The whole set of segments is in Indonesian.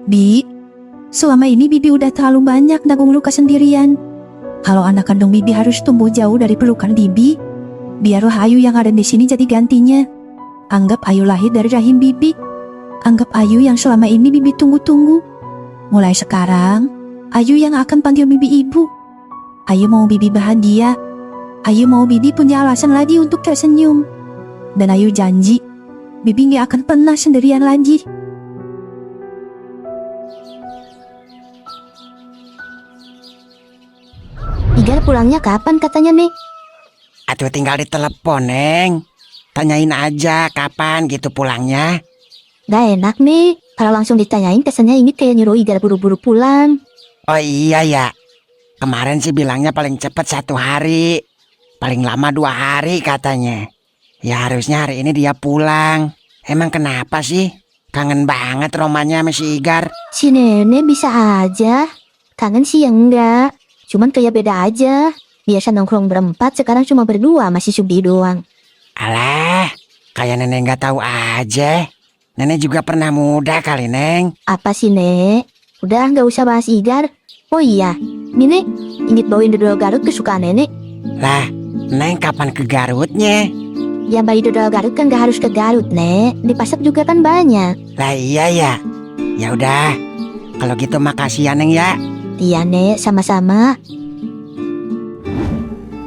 Bi, selama ini Bibi udah terlalu banyak nanggung luka sendirian. Kalau anak kandung Bibi harus tumbuh jauh dari pelukan Bibi, biar roh Ayu yang ada di sini jadi gantinya. Anggap Ayu lahir dari rahim Bibi. Anggap Ayu yang selama ini Bibi tunggu-tunggu. Mulai sekarang, Ayu yang akan panggil Bibi ibu. Ayu mau Bibi bahagia. Ayu mau Bibi punya alasan lagi untuk tersenyum. Dan Ayu janji, Bibi gak akan pernah sendirian lagi. Igar pulangnya kapan katanya, Nek? Atuh tinggal ditelepon, Neng. Tanyain aja kapan gitu pulangnya. Gak enak, Nek. Kalau langsung ditanyain kesannya ini kayak nyuruh Igar buru-buru pulang. Oh iya ya. Kemarin sih bilangnya paling cepet 1 hari. Paling lama 2 hari katanya. Ya harusnya hari ini dia pulang. Emang kenapa sih? Kangen banget romannya sama si Igar. Si Nenek bisa aja. Kangen sih ya enggak. Cuman kayak beda aja. Biasa nongkrong berempat, sekarang cuma berdua, masih Subdi doang. Alah, kayak nenek nggak tahu aja. Nenek juga pernah muda kali, Neng. Apa sih, Nek? Udah nggak usah bahas Igar. Oh iya, ini Nek, inget bawain dodol Garut kesukaan Nenek. Lah, Neng kapan ke Garutnya? Yang bayi dodol Garut kan nggak harus ke Garut, Nek. Di pasar juga kan banyak. Lah iya ya. Ya udah, kalau gitu makasih ya, Neng ya. Iya, Nek, sama-sama.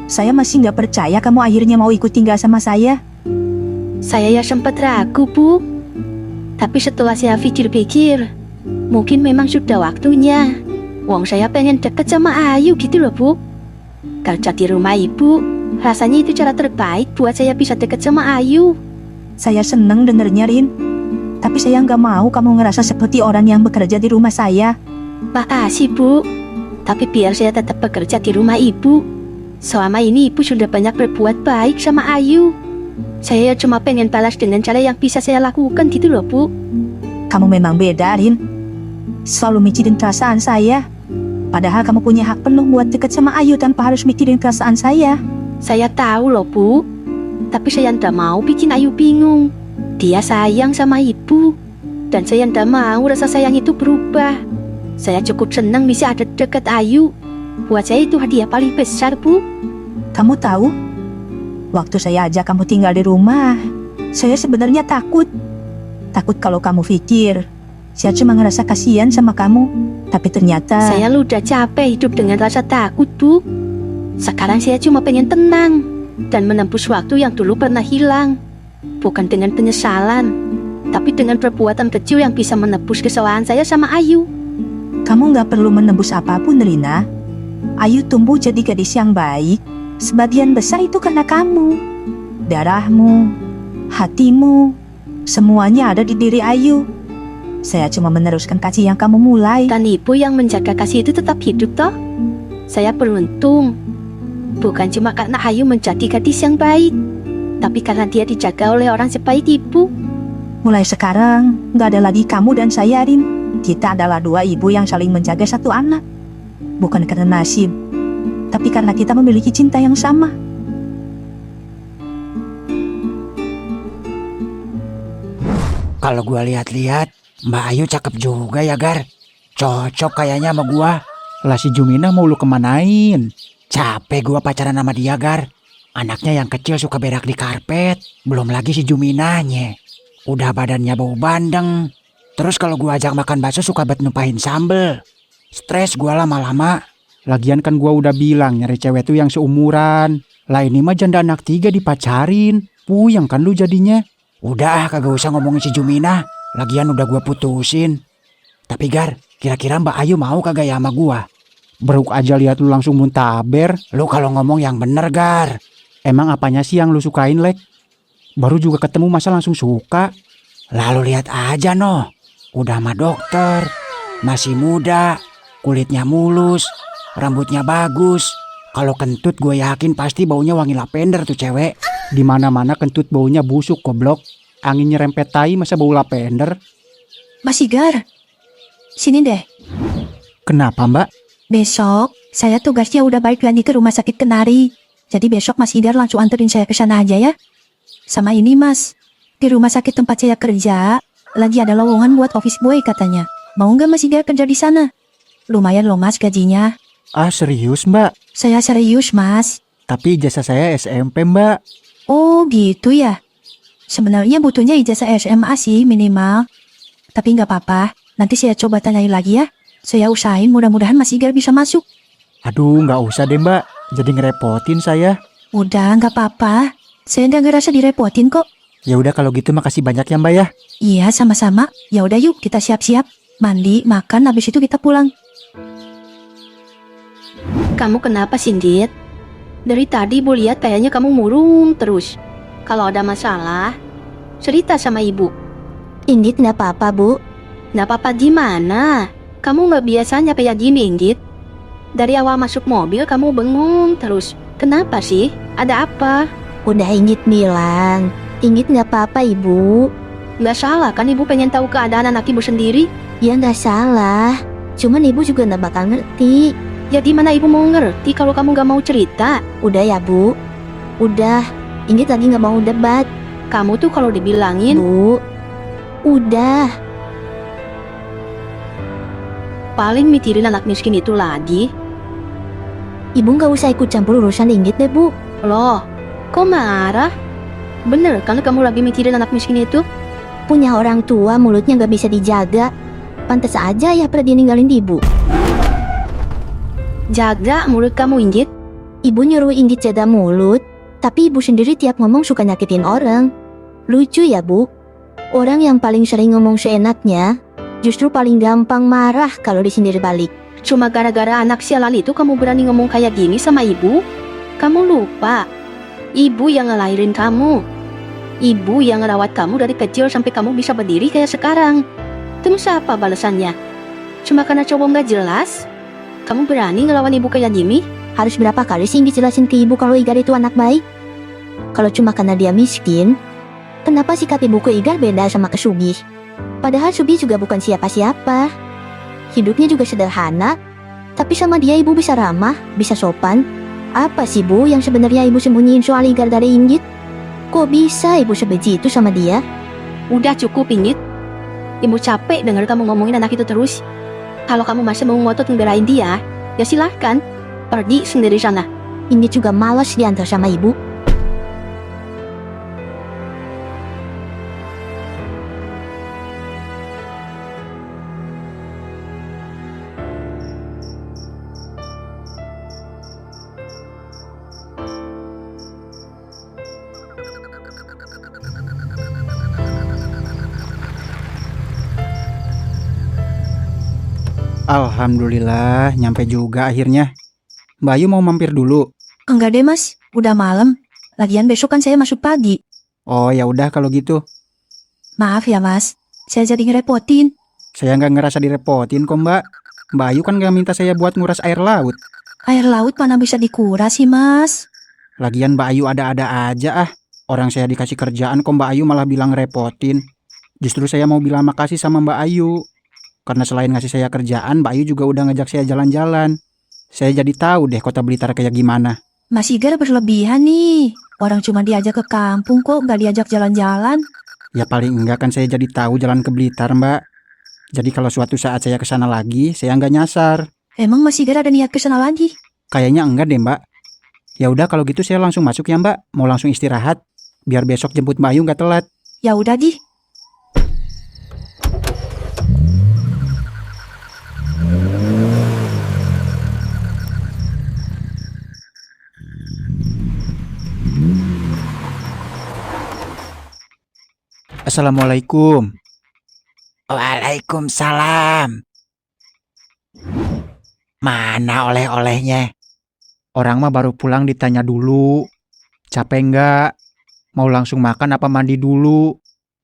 Saya masih gak percaya kamu akhirnya mau ikut tinggal sama saya. Saya ya sempat ragu, Bu. Tapi setelah saya pikir-pikir, mungkin memang sudah waktunya. Wong saya pengen deket sama Ayu gitu loh, Bu. Kerja di rumah Ibu, rasanya itu cara terbaik buat saya bisa deket sama Ayu. Saya seneng dengernya, Rin. Tapi saya gak mau kamu ngerasa seperti orang yang bekerja di rumah saya. Makasih, Bu. Tapi biar saya tetap bekerja di rumah Ibu. Selama ini Ibu sudah banyak berbuat baik sama Ayu. Saya cuma pengen balas dengan cara yang bisa saya lakukan gitu loh, Bu. Kamu memang beda, Rin. Selalu mikirin perasaan saya. Padahal kamu punya hak penuh buat deket sama Ayu tanpa harus mikirin perasaan saya. Saya tahu loh, Bu. Tapi saya ndak mau bikin Ayu bingung. Dia sayang sama Ibu. Dan saya ndak mau rasa sayang itu berubah. Saya cukup senang bisa ada dekat Ayu. Buat saya itu hadiah paling besar, Bu. Kamu tahu, waktu saya ajak kamu tinggal di rumah, saya sebenarnya takut. Takut kalau kamu pikir, saya cuma ngerasa kasihan sama kamu. Tapi ternyata... Saya udah capek hidup dengan rasa takut, Bu. Sekarang saya cuma pengen tenang dan menembus waktu yang dulu pernah hilang. Bukan dengan penyesalan, tapi dengan perbuatan kecil yang bisa menebus kesalahan saya sama Ayu. Kamu gak perlu menembus apapun, Rina. Ayu tumbuh jadi gadis yang baik. Sebagian besar itu karena kamu. Darahmu, hatimu, semuanya ada di diri Ayu. Saya cuma meneruskan kasih yang kamu mulai. Dan Ibu yang menjaga kasih itu tetap hidup, toh? Saya beruntung. Bukan cuma karena Ayu menjadi gadis yang baik, tapi karena dia dijaga oleh orang sebaik Ibu. Mulai sekarang, gak ada lagi kamu dan saya, Rin. Kita adalah 2 ibu yang saling menjaga 1 anak. Bukan karena nasib, tapi karena kita memiliki cinta yang sama. Kalau gua lihat-lihat, Mbak Ayu cakep juga ya, Gar. Cocok kayaknya sama gua. Lah si Jumina mau lu kemanain? Capek gua pacaran sama dia, Gar. Anaknya yang kecil suka berak di karpet. Belum lagi si Juminanya. Udah badannya bau bandeng. Terus kalau gua ajak makan bakso suka bet numpahin sambel. Stres gua lama-lama. Lagian kan gua udah bilang nyari cewek tuh yang seumuran. Lah ini mah janda anak 3 dipacarin. Puyeng kan lu jadinya. Udah kagak usah ngomongin si Jumina. Lagian udah gua putusin. Tapi Gar, kira-kira Mbak Ayu mau kagak ya sama gua? Beruk aja lihat lu langsung muntaber. Lu kalau ngomong yang bener, Gar. Emang apanya sih yang lu sukain, Lek? Baru juga ketemu masa langsung suka? Lalu lihat aja noh. Udah sama dokter. Masih muda. Kulitnya mulus. Rambutnya bagus. Kalau kentut gue yakin pasti baunya wangi lavender tuh cewek. Di mana-mana kentut baunya busuk goblok. Angin nyerempet tai masa bau lavender. Mas Igar, sini deh. Kenapa, Mbak? Besok, saya tugasnya udah balik lagi ke rumah sakit Kenari. Jadi besok Mas Idar langsung anterin saya ke sana aja ya. Sama ini Mas, di rumah sakit tempat saya kerja, lagi ada lowongan buat office boy katanya. Mau nggak Mas Idar kerja di sana? Lumayan loh Mas gajinya. Ah serius mbak? Saya serius Mas. Tapi ijazah saya SMP mbak. Oh gitu ya. Sebenarnya butuhnya ijazah SMA sih minimal. Tapi nggak apa-apa, nanti saya coba tanyain lagi ya. Saya usahain mudah-mudahan Mas Igar bisa masuk. Aduh nggak usah deh mbak, jadi ngerepotin saya. Udah nggak apa-apa, saya udah ngerasa direpotin kok. Ya udah kalau gitu makasih banyak ya mbak ya. Iya sama-sama, ya udah yuk kita siap-siap. Mandi, makan, habis itu kita pulang. Kamu kenapa sih, Dit? Dari tadi Ibu lihat kayaknya kamu murung terus. Kalau ada masalah, cerita sama Ibu. Indit nggak apa-apa, Bu. Nggak apa-apa gimana? Kamu nggak biasanya kayak gini, Indit. Dari awal masuk mobil kamu bengong terus. Kenapa sih? Ada apa? Udah Indit bilang. Indit nggak apa-apa, Ibu. Nggak salah kan Ibu pengen tahu keadaan anak Ibu sendiri? Ya nggak salah. Cuman Ibu juga nggak bakal ngerti. Ya gimana Ibu mau ngerti kalau kamu nggak mau cerita? Udah ya, Bu. Udah. Indit lagi nggak mau debat. Kamu tuh kalau dibilangin, Bu. Udah. paling mikirin anak miskin itu lagi. Ibu nggak usah ikut campur urusan Indit deh, Bu. Loh, kok marah? Bener kan kamu lagi mikirin anak miskin itu? Punya orang tua mulutnya nggak bisa dijaga. Pantes aja ya pada dia ninggalin Ibu. Jaga mulut kamu, Indit. Ibu nyuruh Indit jaga mulut, tapi Ibu sendiri tiap ngomong suka nyakitin orang. Lucu ya, Bu? Orang yang paling sering ngomong seenaknya, justru paling gampang marah kalau disindir balik. Cuma gara-gara anak sialan itu kamu berani ngomong kayak gini sama Ibu? Kamu lupa, Ibu yang ngelahirin kamu. Ibu yang ngerawat kamu dari kecil sampai kamu bisa berdiri kayak sekarang. Terus apa balasannya? Cuma karena cowok nggak jelas? Kamu berani ngelawan Ibu kayak gini? Harus berapa kali sih dijelasin ke Ibu kalau Igar itu anak baik? Kalau cuma karena dia miskin, kenapa sikap Ibu ke Igar beda sama ke Sugi? Padahal Sugi juga bukan siapa-siapa. Hidupnya juga sederhana, tapi sama dia Ibu bisa ramah, bisa sopan. Apa sih, Bu, yang sebenarnya Ibu sembunyiin soal Igar dari Indit? Kok bisa Ibu sebenci itu sama dia? Udah cukup, Indit. Ibu capek dengar kamu ngomongin anak itu terus. Kalau kamu masih mau ngotot ngebelain dia, ya silahkan. Pergi sendiri sana. Indit juga malas diantar sama Ibu. Alhamdulillah nyampe juga akhirnya. Mbak Ayu mau mampir dulu. Enggak deh Mas, udah malam. Lagian besok kan saya masuk pagi. Oh ya udah kalau gitu. Maaf ya Mas, saya jadi ngerepotin. Saya nggak ngerasa direpotin kok mbak. Mbak Ayu kan nggak minta saya buat nguras air laut. Air laut mana bisa dikuras sih Mas? Lagian Mbak Ayu ada-ada aja ah. Orang saya dikasih kerjaan kok Mbak Ayu malah bilang ngerepotin. Justru saya mau bilang makasih sama Mbak Ayu. Karena selain ngasih saya kerjaan, Mbak Ayu juga udah ngajak saya jalan-jalan. Saya jadi tahu deh kota Blitar kayak gimana. Mas Igar berlebihan nih. Orang cuma diajak ke kampung kok, nggak diajak jalan-jalan. Ya paling enggak kan saya jadi tahu jalan ke Blitar mbak. Jadi kalau suatu saat saya kesana lagi, saya nggak nyasar. Emang Mas Igar ada niat ke sana lagi? Kayaknya enggak deh mbak. Ya udah kalau gitu saya langsung masuk ya mbak. Mau langsung istirahat. Biar besok jemput Mbak Ayu nggak telat. Ya udah di. Assalamualaikum. Waalaikumsalam. Mana oleh-olehnya? Orang mah baru pulang ditanya dulu. Capek nggak? Mau langsung makan apa mandi dulu?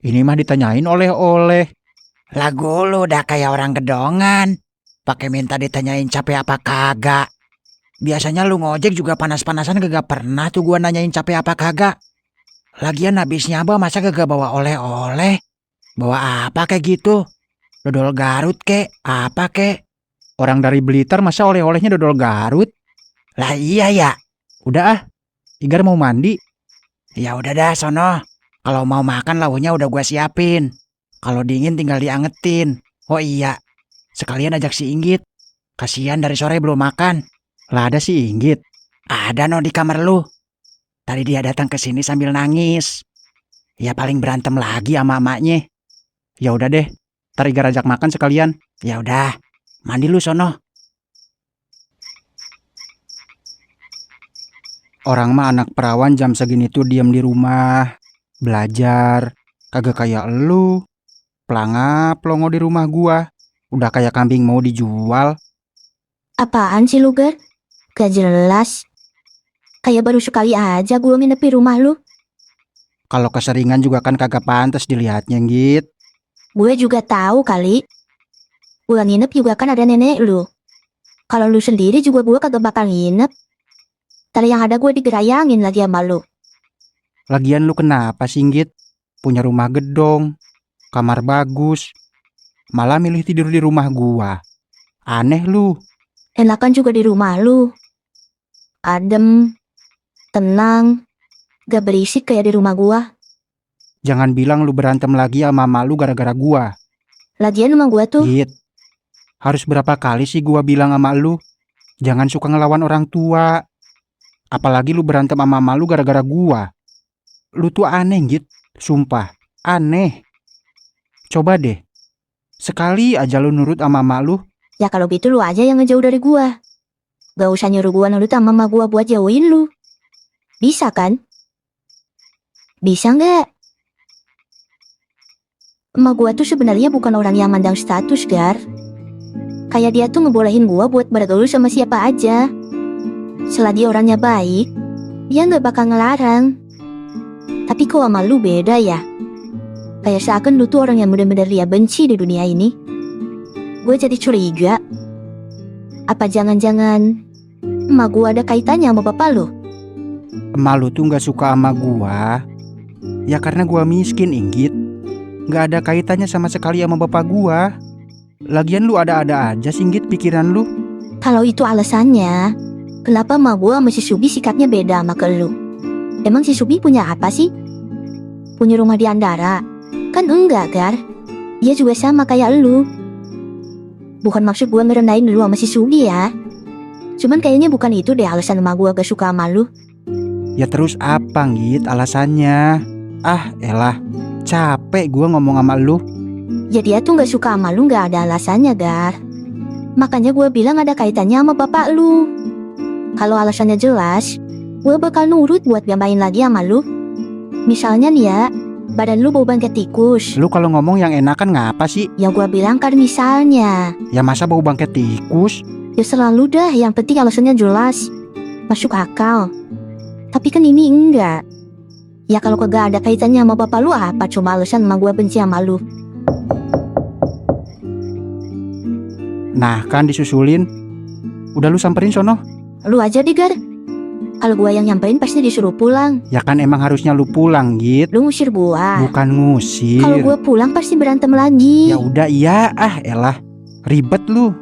Ini mah ditanyain oleh-oleh. Lagu lu udah kayak orang gedongan. Pakai minta ditanyain capek apa kagak. Biasanya lu ngojek juga panas-panasan kagak pernah tuh gua nanyain capek apa kagak. Lagian habisnya abah masa kagak bawa oleh-oleh? Bawa apa kayak gitu? Dodol Garut kek? Apa kek? Orang dari Blitar masa oleh-olehnya dodol Garut? Lah iya ya. Udah ah, Igar mau mandi. Ya udah dah sono. Kalau mau makan launya udah gua siapin. Kalau dingin tinggal diangetin. Oh iya, sekalian ajak si Inggit. Kasihan dari sore belum makan. Lah ada si Inggit. Ada no di kamar lu. Tadi dia datang ke sini sambil nangis. Ya paling berantem lagi sama emaknya. Ya udah deh, ntar Igar ajak makan sekalian. Ya udah, mandi lu sono. Orang mah anak perawan jam segini tuh diam di rumah, belajar. Kagak kayak elu, pelangap pelongo di rumah gua. Udah kayak kambing mau dijual. Apaan sih lu, Gar? Gak jelas. Kayak baru sekali aja gue nginep di rumah lu. Kalau keseringan juga kan kagak pantas dilihatnya, Git. Gue juga tahu kali. Gue nginep juga kan ada nenek lu. Kalau lu sendiri juga gue kagak bakal nginep. Tadi yang ada gue digerayangin lagi sama lu. Lagian lu kenapa sih, Git? Punya rumah gedong, kamar bagus, malah milih tidur di rumah gua. Aneh lu. Enakan juga di rumah lu. Adem, tenang, gak berisik kayak di rumah gua. Jangan bilang lu berantem lagi sama mama lu gara-gara gua. Lagian rumah gua tuh, Git, harus berapa kali sih gua bilang sama lu, jangan suka ngelawan orang tua. Apalagi lu berantem sama mama lu gara-gara gua. Lu tuh aneh, Git. Sumpah, aneh. Coba deh, sekali aja lu nurut sama mama lu. ya kalau gitu lu aja yang ngejauh dari gua. Gak usah nyuruh gua nurut sama mama gua buat jauhin lu. Bisa kan? Bisa nggak? Emak gua tuh sebenarnya bukan orang yang mandang status, Gar. Kayak dia tuh ngebolehin gua buat bergaul sama siapa aja. Selagi orangnya baik, dia nggak bakal ngelarang. Tapi kok sama lu beda ya? Kayak seakan lu tuh orang yang bener-bener dia benci di dunia ini. Gue jadi curiga. Apa jangan-jangan emak gua ada kaitannya sama bapak lu? Emak lu tuh gak suka sama gua. Ya karena gua miskin, Inggit. Gak ada kaitannya sama sekali sama bapak gua. Lagian lu ada-ada aja sih, Inggit, pikiran lu. Kalau itu alasannya, kenapa emak gua sama si Subi sikapnya beda sama ke lu? Emang si Subi punya apa sih? Punya rumah di Andara? Kan enggak, Gar. Dia juga sama kayak lu. Bukan maksud gua ngerendahin lu sama si Subi ya. Cuman kayaknya bukan itu deh alasan emak gua gak suka sama lu. Ya terus apa, Git, alasannya? Ah, elah, capek gua ngomong sama lu. Ya dia tuh gak suka sama lu gak ada alasannya, Gar. Makanya gua bilang ada kaitannya sama bapak lu. Kalau alasannya jelas, gua bakal nurut buat gak main lagi sama lu. Misalnya nih ya, badan lu bau bangkai tikus. Lu kalau ngomong yang enakan ngapa sih? Ya gua bilang kan misalnya. Ya masa bau bangkai tikus? Ya selalu dah, yang penting alasannya jelas. Masuk akal. Tapi kan ini enggak. Ya kalau kagak ada kaitannya sama bapak lu apa cuma alasan emak gua benci sama lu. Nah kan disusulin. Udah lu samperin sono. Lu aja deh, Gar. Kalau gua yang nyamperin pasti disuruh pulang. Ya kan emang harusnya lu pulang, Git. Lu ngusir gua. Bukan ngusir. Kalau gua pulang pasti berantem lagi. Ya udah iya, ah elah. Ribet lu.